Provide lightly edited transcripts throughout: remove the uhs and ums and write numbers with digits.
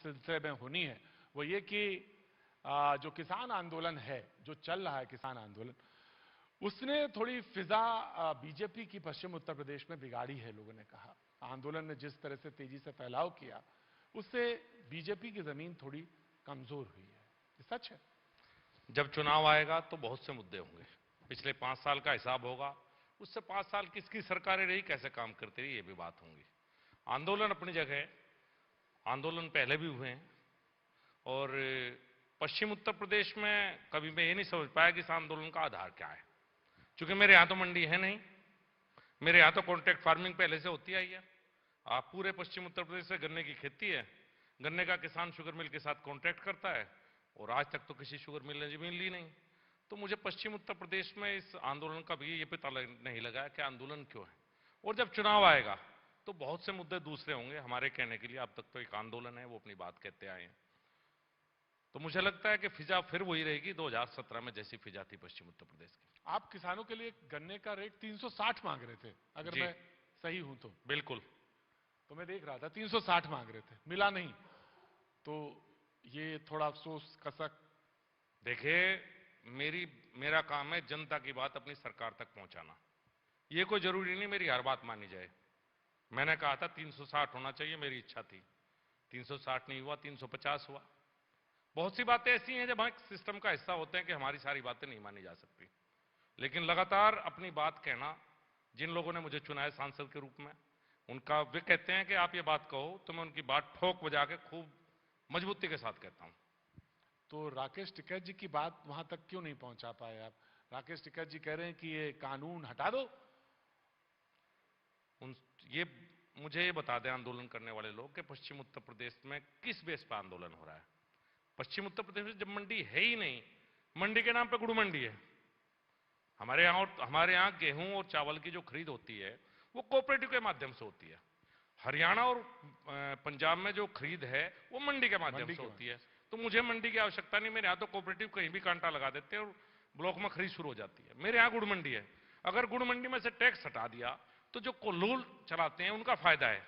सिलसिले में होनी है वो ये कि जो किसान आंदोलन है, जो चल रहा है किसान आंदोलन, उसने थोड़ी फिजा बीजेपी की पश्चिम उत्तर प्रदेश में बिगाड़ी है। लोगों ने कहा आंदोलन ने जिस तरह से तेजी से फैलाव किया उससे बीजेपी की जमीन थोड़ी कमजोर हुई है। ये सच है। जब चुनाव आएगा तो बहुत से मुद्दे होंगे। पिछले 5 साल का हिसाब होगा, उससे 5 साल किसकी सरकारें रही, कैसे काम करती रही, ये भी बात होंगी। आंदोलन अपनी जगह है, आंदोलन पहले भी हुए हैं और पश्चिम उत्तर प्रदेश में कभी मैं ये नहीं समझ पाया कि इस आंदोलन का आधार क्या है। क्योंकि मेरे यहाँ तो मंडी है नहीं, मेरे यहाँ तो कॉन्ट्रैक्ट फार्मिंग पहले से होती आई है। आप पूरे पश्चिम उत्तर प्रदेश से गन्ने की खेती है, गन्ने का किसान शुगर मिल के साथ कॉन्ट्रैक्ट करता है और आज तक तो किसी शुगर मिल ने जमीन ली नहीं। तो मुझे पश्चिम उत्तर प्रदेश में इस आंदोलन का भी ये पता नहीं लगा कि आंदोलन क्यों है। और जब चुनाव आएगा तो बहुत से मुद्दे दूसरे होंगे हमारे कहने के लिए। अब तक तो एक आंदोलन है, वो अपनी बात कहते आए हैं। तो मुझे लगता है कि फिजा फिर वही रहेगी 2017 में जैसी फिजा थी पश्चिम उत्तर प्रदेश की। आप किसानों के लिए गन्ने का रेट 360 मांग रहे थे, अगर मैं सही हूं तो। बिल्कुल। तो मैं देख रहा था 360 मांग रहे थे, मिला नहीं। तो ये थोड़ा अफसोस कसक। देखिए, मेरा काम है जनता की बात अपनी सरकार तक पहुंचाना। ये कोई जरूरी नहीं मेरी हर बात मानी जाए। मैंने कहा था 360 होना चाहिए, मेरी इच्छा थी। 360 नहीं हुआ, 350 हुआ। बहुत सी बातें ऐसी हैं जब हम सिस्टम का हिस्सा होते हैं कि हमारी सारी बातें नहीं मानी जा सकती। लेकिन लगातार अपनी बात कहना, जिन लोगों ने मुझे चुना है सांसद के रूप में, उनका वे कहते हैं कि आप ये बात कहो तो मैं उनकी बात ठोक बजा के खूब मजबूती के साथ कहता हूं। तो राकेश टिकैत जी की बात वहां तक क्यों नहीं पहुंचा पाए आप? राकेश टिकैत जी कह रहे हैं कि ये कानून हटा दो। ये मुझे ये बता दें आंदोलन करने वाले लोग कि पश्चिम उत्तर प्रदेश में किस बेस पर आंदोलन हो रहा है। पश्चिम उत्तर प्रदेश में जब मंडी है ही नहीं, मंडी के नाम पे गुड़ मंडी है। हमारे यहाँ गेहूं और चावल की जो खरीद होती है वो कोऑपरेटिव के माध्यम से होती है। हरियाणा और पंजाब में जो खरीद है वो मंडी के माध्यम से होती है। तो मुझे मंडी की आवश्यकता नहीं। मेरे यहाँ तो कोऑपरेटिव कहीं भी कांटा लगा देते हैं और ब्लॉक में खरीद शुरू हो जाती है। मेरे यहाँ गुड़ मंडी है। अगर गुड़ मंडी में से टैक्स हटा दिया तो जो कोल्हूल चलाते हैं उनका फायदा है।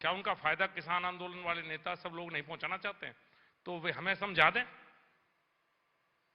क्या उनका फायदा किसान आंदोलन वाले नेता सब लोग नहीं पहुंचाना चाहते हैं? तो वे हमें समझा दें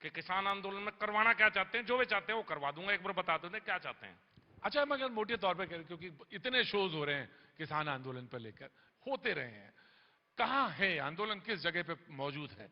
कि किसान आंदोलन में करवाना क्या चाहते हैं। जो वे चाहते हैं वो करवा दूंगा। एक बार बता दें क्या चाहते हैं। अच्छा, मैं अगर मोटे तौर पे कह, क्योंकि इतने शोज हो रहे हैं किसान आंदोलन पर लेकर, होते रहे हैं, कहां है आंदोलन, किस जगह पे मौजूद है?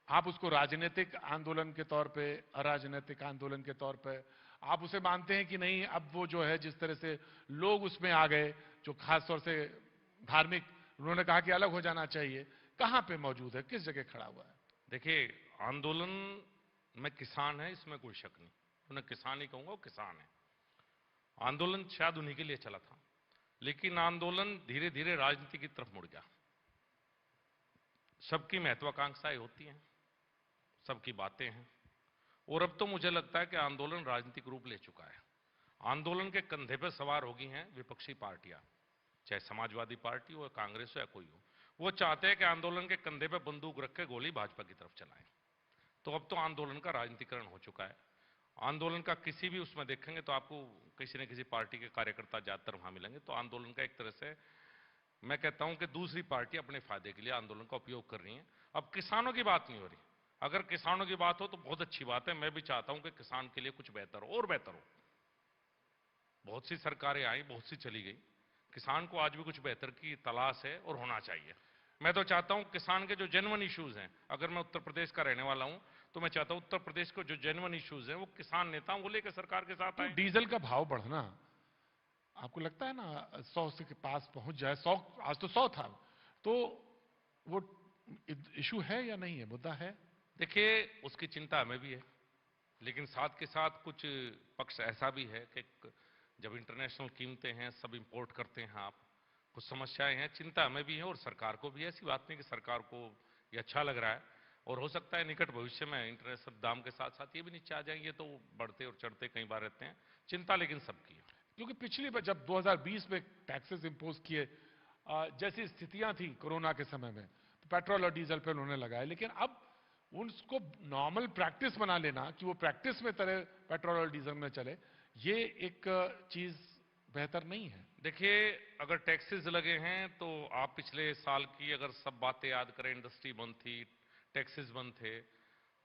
आप उसको राजनीतिक आंदोलन के तौर पे, अराजनीतिक आंदोलन के तौर पे आप उसे मानते हैं कि नहीं? अब वो जो है जिस तरह से लोग उसमें आ गए, जो खासतौर से धार्मिक, उन्होंने कहा कि अलग हो जाना चाहिए, कहां पे मौजूद है, किस जगह खड़ा हुआ है? देखिए, आंदोलन में किसान है, इसमें कोई शक नहीं। उन्हें किसान ही कहूंगा, वो किसान है। आंदोलन शायद उन्हीं के लिए चला था, लेकिन आंदोलन धीरे धीरे राजनीति की तरफ मुड़ गया। सबकी महत्वाकांक्षाएं होती हैं, सबकी बातें हैं, और अब तो मुझे लगता है कि आंदोलन राजनीतिक रूप ले चुका है। आंदोलन के कंधे पर सवार हो गई हैं विपक्षी पार्टियां, चाहे समाजवादी पार्टी हो, कांग्रेस हो या कोई हो। वो चाहते हैं कि आंदोलन के कंधे पर बंदूक रख के गोली भाजपा की तरफ चलाएं। तो अब तो आंदोलन का राजनीतिकरण हो चुका है। आंदोलन का किसी भी उसमें देखेंगे तो आपको किसी न किसी पार्टी के कार्यकर्ता ज्यादातर वहां मिलेंगे। तो आंदोलन का एक तरह से मैं कहता हूं कि दूसरी पार्टी अपने फायदे के लिए आंदोलन का उपयोग कर रही है। अब किसानों की बात नहीं हो रही। अगर किसानों की बात हो तो बहुत अच्छी बात है। मैं भी चाहता हूं कि किसान के लिए कुछ बेहतर हो और बेहतर हो। बहुत सी सरकारें आई, बहुत सी चली गई। किसान को आज भी कुछ बेहतर की तलाश है और होना चाहिए। मैं तो चाहता हूं किसान के जो जेन्युइन इश्यूज हैं, अगर मैं उत्तर प्रदेश का रहने वाला हूं तो मैं चाहता हूं उत्तर प्रदेश को जो जेन्युइन इश्यूज हैं वो किसान नेता वो लेकर सरकार के साथ आए। डीजल का भाव बढ़ना आपको लगता है ना 100 से के पास पहुंच जाए? 100, आज तो 100 था, तो वो इशू है या नहीं है, मुद्दा है? देखिए, उसकी चिंता हमें भी है, लेकिन साथ के साथ कुछ पक्ष ऐसा भी है कि जब इंटरनेशनल कीमतें हैं, सब इंपोर्ट करते हैं आप, कुछ समस्याएं हैं, चिंता हमें भी है और सरकार को भी है। ऐसी बात नहीं कि सरकार को ये अच्छा लग रहा है, और हो सकता है निकट भविष्य में इंटरनेशनल दाम के साथ साथ ये भी नीचे आ जाएंगे। तो बढ़ते और चढ़ते कई बार रहते हैं, चिंता लेकिन सबकी है। क्योंकि पिछली बार जब 2020 में टैक्सेस इंपोज किए, जैसी स्थितियां थी कोरोना के समय में, तो पेट्रोल और डीजल पे उन्होंने लगाए, लेकिन अब उसको नॉर्मल प्रैक्टिस बना लेना कि वो प्रैक्टिस में तरह पेट्रोल और डीजल में चले, ये एक चीज बेहतर नहीं है? देखिए, अगर टैक्सेस लगे हैं तो आप पिछले साल की अगर सब बातें याद करें, इंडस्ट्री बंद थी, टैक्सेस बंद थे,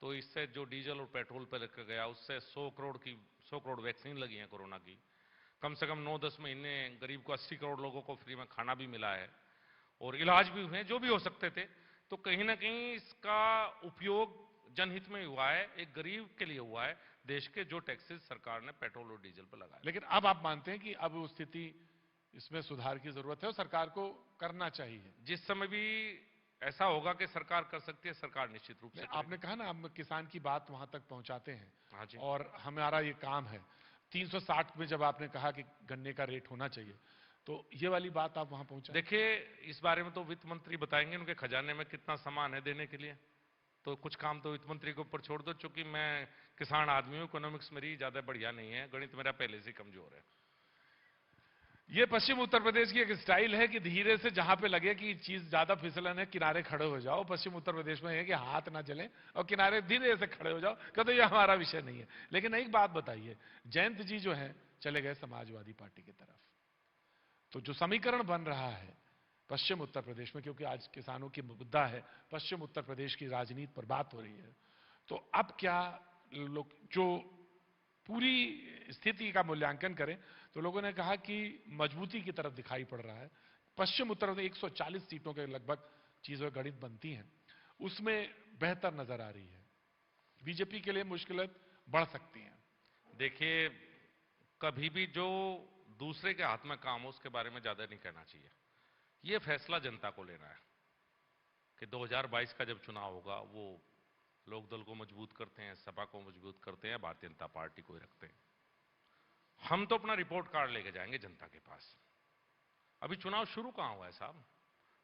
तो इससे जो डीजल और पेट्रोल पे लग गया उससे 100 करोड़ वैक्सीन लगी है कोरोना की। कम से कम 9-10 महीने गरीब को 80 करोड़ लोगों को फ्री में खाना भी मिला है और इलाज भी हुए जो भी हो सकते थे। तो कहीं ना कहीं इसका उपयोग जनहित में हुआ है, एक गरीब के लिए हुआ है, देश के जो टैक्सेस सरकार ने पेट्रोल और डीजल पर लगाए। लेकिन अब आप मानते हैं कि अब वो स्थिति, इसमें सुधार की जरूरत है और सरकार को करना चाहिए? जिस समय भी ऐसा होगा कि सरकार कर सकती है, सरकार निश्चित रूप से आपने कहा ना, हम किसान की बात वहां तक पहुंचाते हैं। हाँ जी। और हमारा ये काम है। 360 में जब आपने कहा कि गन्ने का रेट होना चाहिए, तो ये वाली बात आप वहां पहुंचा? देखिए, इस बारे में तो वित्त मंत्री बताएंगे, उनके खजाने में कितना सामान है देने के लिए। तो कुछ काम तो वित्त मंत्री के ऊपर छोड़ दो, चूंकि मैं किसान आदमी हूं, इकोनॉमिक्स मेरी ज्यादा बढ़िया नहीं है, गणित मेरा पहले से कमजोर है। ये पश्चिम उत्तर प्रदेश की एक स्टाइल है कि धीरे से जहां पे लगे कि चीज ज्यादा फिसलन है, किनारे खड़े हो जाओ। पश्चिम उत्तर प्रदेश में है कि हाथ ना जले और किनारे धीरे से खड़े हो जाओ, कहते ये हमारा विषय नहीं है। लेकिन एक बात बताइए, जयंत जी जो है चले गए समाजवादी पार्टी की तरफ, तो जो समीकरण बन रहा है पश्चिम उत्तर प्रदेश में, क्योंकि आज किसानों की मुद्दा है, पश्चिम उत्तर प्रदेश की राजनीति पर बात हो रही है, तो अब क्या लोग जो पूरी स्थिति का मूल्यांकन करें तो लोगों ने कहा कि मजबूती की तरफ दिखाई पड़ रहा है। पश्चिम उत्तर में 140 सीटों के लगभग चीजें गणित बनती हैं, उसमें बेहतर नजर आ रही है। बीजेपी के लिए मुश्किलें बढ़ सकती हैं। देखिए, कभी भी जो दूसरे के हाथ में काम हो उसके बारे में ज्यादा नहीं कहना चाहिए। ये फैसला जनता को लेना है कि 2022 का जब चुनाव होगा, वो लोकदल को मजबूत करते हैं, सपा को मजबूत करते हैं, भारतीय जनता पार्टी को ही रखते हैं। हम तो अपना रिपोर्ट कार्ड लेके जाएंगे जनता के पास। अभी चुनाव शुरू कहां हुआ है साहब?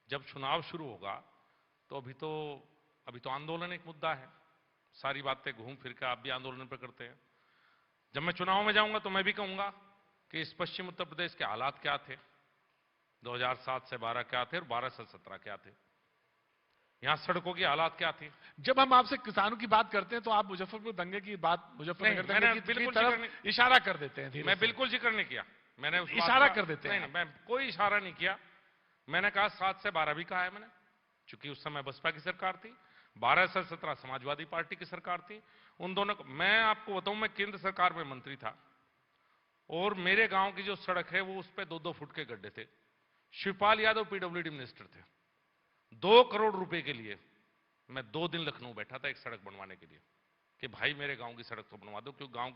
जब चुनाव शुरू होगा तो अभी तो आंदोलन एक मुद्दा है। सारी बातें घूम फिर के आप भी आंदोलन पर करते हैं। जब मैं चुनाव में जाऊंगा तो मैं भी कहूंगा कि इस पश्चिम उत्तर प्रदेश के हालात क्या थे, 2007 से 12 क्या थे और 12 से 17 क्या थे, यहां सड़कों की हालात क्या थी। जब हम आपसे किसानों की बात करते हैं तो आप मुजफ्फरपुर दंगे की बात, मुजफ्फरनगर दंगे की तरफ इशारा कर देते हैं। मैं बिल्कुल जिक्र नहीं किया, मैंने इशारा कर देते हैं। नहीं, मैं कोई इशारा नहीं किया। मैंने कहा 7 से 12 भी कहा है मैंने, चूंकि उस समय बसपा की सरकार थी, 12 से 17 समाजवादी पार्टी की सरकार थी। उन दोनों को मैं आपको बताऊं, मैं केंद्र सरकार में मंत्री था और मेरे गांव की जो सड़क है वो उस पर 2-2 फुट के गड्ढे थे। शिवपाल यादव पीडब्ल्यूडी मिनिस्टर थे। 2 करोड़ रुपए के लिए मैं 2 दिन लखनऊ बैठा था एक सड़क बनवाने के लिए कि भाई मेरे गांव की सड़क तो बनवा दो, क्योंकि गांव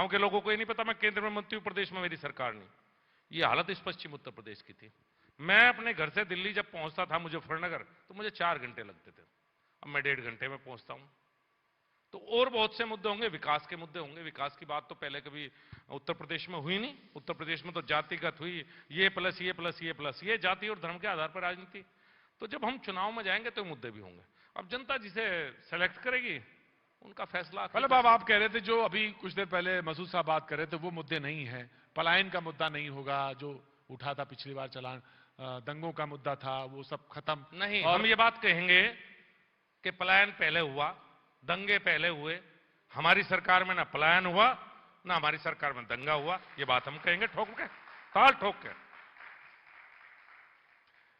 के लोगों को ये नहीं पता मैं केंद्र में मंत्री हूं, प्रदेश में मेरी सरकार नहीं। ये हालत इस पश्चिम उत्तर प्रदेश की थी। मैं अपने घर से दिल्ली जब पहुंचता था मुजफ्फरनगर तो मुझे 4 घंटे लगते थे, अब मैं 1.5 घंटे में पहुंचता हूं। तो और बहुत से मुद्दे होंगे, विकास के मुद्दे होंगे। विकास की बात तो पहले कभी उत्तर प्रदेश में हुई नहीं। उत्तर प्रदेश में तो जातिगत हुई, ये प्लस ये प्लस ये प्लस ये, जाति और धर्म के आधार पर राजनीति। तो जब हम चुनाव में जाएंगे तो मुद्दे भी होंगे। अब जनता जिसे सेलेक्ट करेगी उनका फैसला। मतलब अब आप कह रहे थे, जो अभी कुछ देर पहले मसूद साहब बात कर रहे थे, वो मुद्दे नहीं है। पलायन का मुद्दा नहीं होगा जो उठा था पिछली बार, चलान दंगों का मुद्दा था, वो सब खत्म नहीं। और हम ये बात कहेंगे कि पलायन पहले हुआ, दंगे पहले हुए। हमारी सरकार में ना पलायन हुआ ना हमारी सरकार में दंगा हुआ, ये बात हम कहेंगे ठोक के, ताल ठोक के।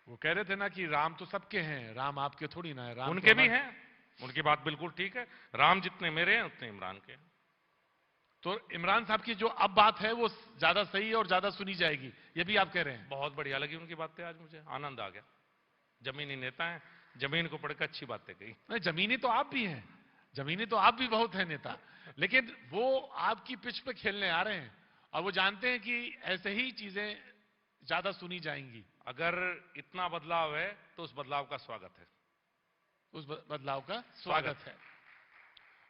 वो कह रहे थे ना कि राम तो सबके हैं, राम आपके थोड़ी ना है। राम उनके भी हैं, उनकी बात बिल्कुल ठीक है। राम जितने मेरे हैं उतने इमरान के हैं। तो इमरान साहब की जो अब बात है वो ज्यादा सही है और ज्यादा सुनी जाएगी, ये भी आप कह रहे हैं? बहुत बढ़िया लगी उनकी बातें, आज मुझे आनंद आ गया। जमीनी नेता है, जमीन को पढ़कर अच्छी बातें कही। नहीं, जमीनी तो आप भी हैं, जमीनी तो आप भी बहुत है नेता, लेकिन वो आपकी पिच पे खेलने आ रहे हैं और वो जानते हैं कि ऐसे ही चीजें ज्यादा सुनी जाएंगी। अगर इतना बदलाव है तो उस बदलाव का स्वागत है, उस बदलाव का स्वागत है।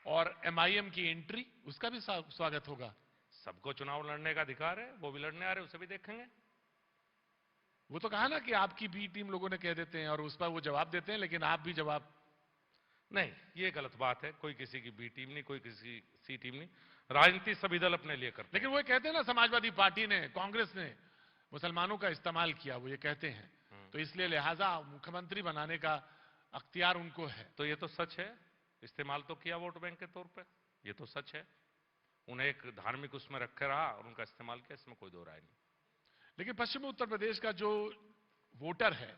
और एमआईएम की एंट्री, उसका भी स्वागत होगा। सबको चुनाव लड़ने का अधिकार है, वो भी लड़ने आ रहे, उसे भी देखेंगे। वो तो कहा ना कि आपकी बी टीम लोगों ने कह देते हैं और उस पर वो जवाब देते हैं, लेकिन आप भी जवाब नहीं, ये गलत बात है। कोई किसी की बी टीम नहीं, कोई किसी सी टीम नहीं। राजनीति सभी दल अपने लिए करते हैं। लेकिन वो कहते हैं ना, समाजवादी पार्टी ने, कांग्रेस ने मुसलमानों का इस्तेमाल किया, वो ये कहते हैं, तो इसलिए लिहाजा मुख्यमंत्री बनाने का अख्तियार उनको है। तो ये तो सच है, इस्तेमाल तो किया वोट बैंक के तौर पे, ये तो सच है। उन्हें एक धार्मिक उसमें रखे रहा और उनका इस्तेमाल किया, इसमें कोई दो राय नहीं। लेकिन पश्चिमी उत्तर प्रदेश का जो वोटर है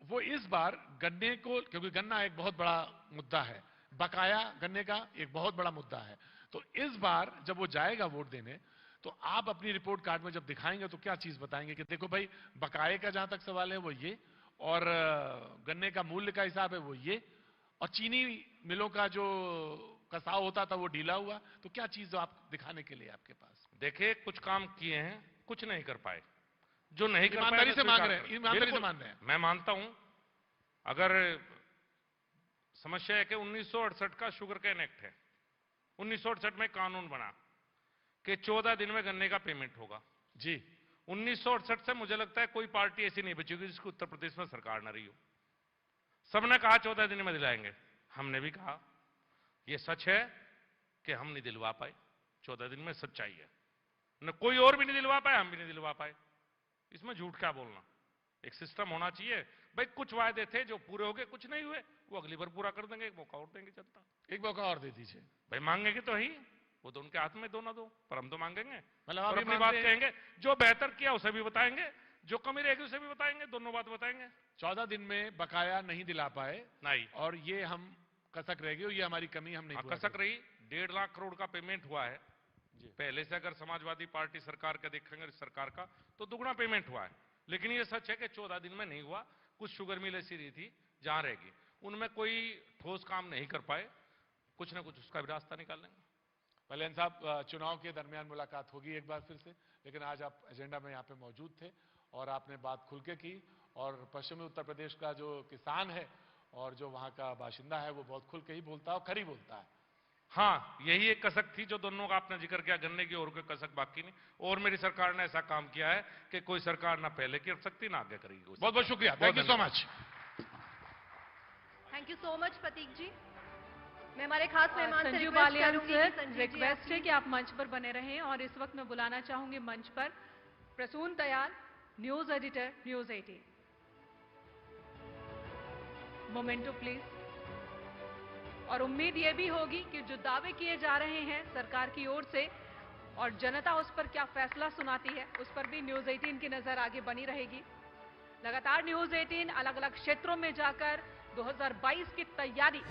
वो इस बार गन्ने को, क्योंकि गन्ना एक बहुत बड़ा मुद्दा है, बकाया गन्ने का एक बहुत बड़ा मुद्दा है, तो इस बार जब वो जाएगा वोट देने तो आप अपनी रिपोर्ट कार्ड में जब दिखाएंगे तो क्या चीज बताएंगे कि देखो भाई बकाये का जहां तक सवाल है वो ये, और गन्ने का मूल्य का हिसाब है वो ये, और चीनी मिलों का जो कसाव होता था वो ढीला हुआ, तो क्या चीज आप दिखाने के लिए आपके पास? देखिए, कुछ काम किए हैं, कुछ नहीं कर पाए। जो नहीं कर पाए ईमानदारी से मांग रहे हैं, ईमानदारी से मान रहे हैं। मैं मानता हूं, अगर समस्या है कि 1968 का शुगर कैन एक्ट है, 1968 में कानून बना कि 14 दिन में गन्ने का पेमेंट होगा जी। 1968 से मुझे लगता है कोई पार्टी ऐसी नहीं बची होगी जिसको उत्तर प्रदेश में सरकार न रही हो। सबने कहा 14 दिन में दिलाएंगे, हमने भी कहा। यह सच है कि हम नहीं दिलवा पाए, 14 दिन में सच्चाई है। न कोई और भी नहीं दिलवा पाए, हम भी नहीं दिलवा पाए। इसमें झूठ क्या बोलना? एक सिस्टम होना चाहिए। भाई कुछ वायदे थे जो पूरे हो गए, कुछ नहीं हुए, वो अगली बार पूरा कर देंगे, एक मौका और देंगे जनता। एक मौका और दे दीजिए। भाई मांगेंगे तो ही, वो तो उनके हाथ में दो ना दो, पर हम तो मांगेंगे, मतलब और अपनी बात कहेंगे। जो बेहतर किया उसे भी बताएंगे, जो कमी रहेगी उसे भी बताएंगे, दोनों बात बताएंगे। 14 दिन में बकाया नहीं दिला पाए नहीं, और ये हम कसक रह गई, ये हमारी कमी हम नहीं पूरा कसक रही। 1.5 लाख करोड़ का पेमेंट हुआ है पहले से। अगर समाजवादी पार्टी सरकार का देखेंगे, सरकार का, तो दुगना पेमेंट हुआ है। लेकिन ये सच है कि 14 दिन में नहीं हुआ। कुछ शुगर मिल ऐसी रही थी जहां रहेगी, उनमें कोई ठोस काम नहीं कर पाए। कुछ ना कुछ उसका भी रास्ता निकाल लेंगे। पहलेन साहब, चुनाव के दरमियान मुलाकात होगी एक बार फिर से, लेकिन आज आप एजेंडा में यहाँ पे मौजूद थे और आपने बात खुल के की, और पश्चिमी उत्तर प्रदेश का जो किसान है और जो वहाँ का बाशिंदा है वो बहुत खुल के ही बोलता है और खरी बोलता है। हाँ, यही एक कसक थी जो दोनों का आपने जिक्र किया, गन्ने की, और कोई कसक बाकी नहीं। और मेरी सरकार ने ऐसा काम किया है कि कोई सरकार ना पहले कर सकती ना आगे करेगी। बहुत बहुत शुक्रिया, thank you so much. Thank you so much Prateek ji. मैं हमारे खास मेहमान से संजू रिक्वेस्ट बालियान करूंगी सर, कि संजीव जी रिक्वेस्ट है आप कि आप मंच पर बने रहें, और इस वक्त मैं बुलाना चाहूंगी मंच पर Prasoon Dayal, news editor, news 18। Memento please. और उम्मीद यह भी होगी कि जो दावे किए जा रहे हैं सरकार की ओर से और जनता उस पर क्या फैसला सुनाती है, उस पर भी न्यूज 18 की नजर आगे बनी रहेगी। लगातार न्यूज 18 अलग अलग क्षेत्रों में जाकर 2022 की तैयारी